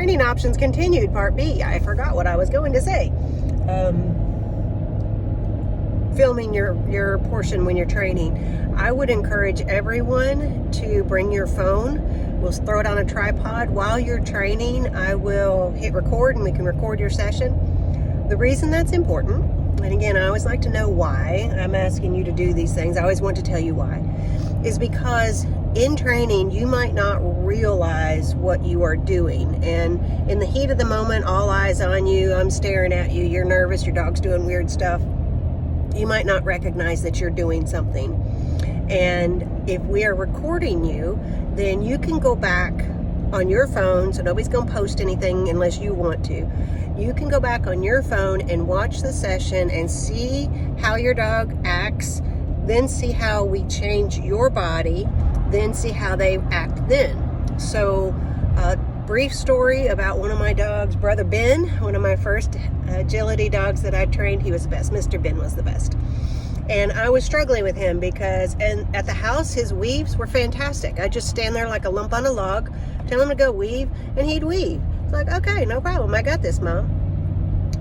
training options continued, part B. I forgot what I was going to say. Filming your portion when you're training. I would encourage everyone to bring your phone. We'll throw it on a tripod. While you're training, I will hit record and we can record your session. The reason that's important, and again, I always like to know why I'm asking you to do these things. I always want to tell you why, is because in training, you might not realize what you are doing. And in the heat of the moment, all eyes on you, I'm staring at you, you're nervous, your dog's doing weird stuff. You might not recognize that you're doing something. And if we are recording you, then you can go back on your phone, so nobody's going to post anything unless you want to. You can go back on your phone and watch the session and see how your dog acts, then see how we change your body, then see how they act then. So a brief story about one of my dogs, Brother Ben, one of my first agility dogs that I trained. He was the best. Mr. Ben was the best. And I was struggling with him because, and at the house, his weaves were fantastic. I'd just stand there like a lump on a log, tell him to go weave, and he'd weave. It's like, okay, no problem. I got this, Mom.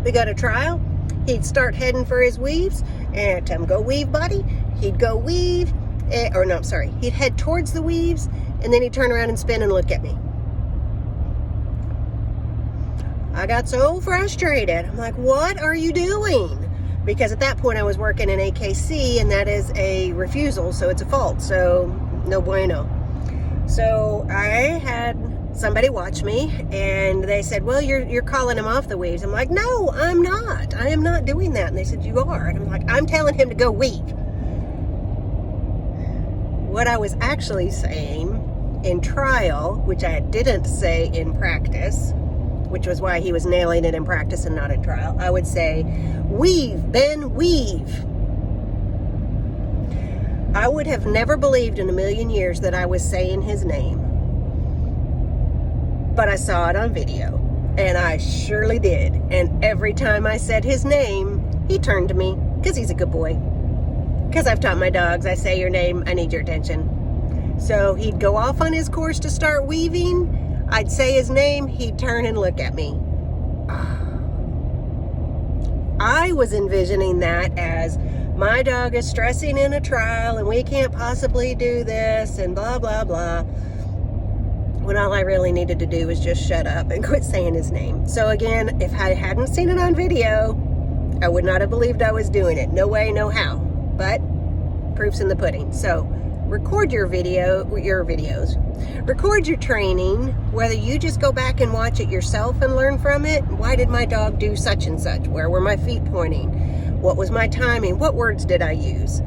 We got a trial. He'd start heading for his weaves, and I'd tell him, go weave, buddy. He'd go weave, he'd head towards the weaves, and then he'd turn around and spin and look at me. I got so frustrated. I'm like, what are you doing? Because at that point I was working in AKC, and that is a refusal, so it's a fault, so no bueno. So I had somebody watch me, and they said, well, you're calling him off the weaves. I'm like, no, I'm not. I am not doing that. And they said, you are. And I'm like, I'm telling him to go weave. What I was actually saying in trial, which I didn't say in practice, which was why he was nailing it in practice and not in trial, I would say, weave, Ben, weave. I would have never believed in a million years that I was saying his name. But I saw it on video, and I surely did. And every time I said his name, he turned to me, because he's a good boy. Because I've taught my dogs, I say your name, I need your attention. So he'd go off on his course to start weaving. I'd say his name, he'd turn and look at me. I was envisioning that as my dog is stressing in a trial and we can't possibly do this and blah, blah, blah. When all I really needed to do was just shut up and quit saying his name. So again, if I hadn't seen it on video, I would not have believed I was doing it. No way, no how. But proof's in the pudding. So record your videos. Record your training, whether you just go back and watch it yourself and learn from it. Why did my dog do such and such? Where were my feet pointing? What was my timing? What words did I use?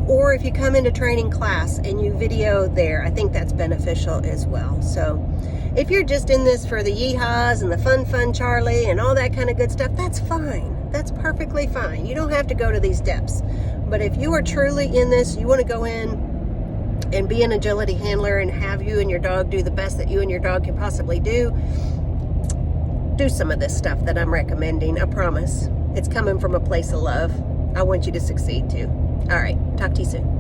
Or if you come into training class and you video there, I think that's beneficial as well. So if you're just in this for the yeehaws and the fun Charlie and all that kind of good stuff, that's fine. That's perfectly fine. You don't have to go to these depths. But if you are truly in this, you want to go in and be an agility handler and have you and your dog do the best that you and your dog can possibly do some of this stuff that I'm recommending. I promise. It's coming from a place of love. I want you to succeed too. All right. Talk to you soon.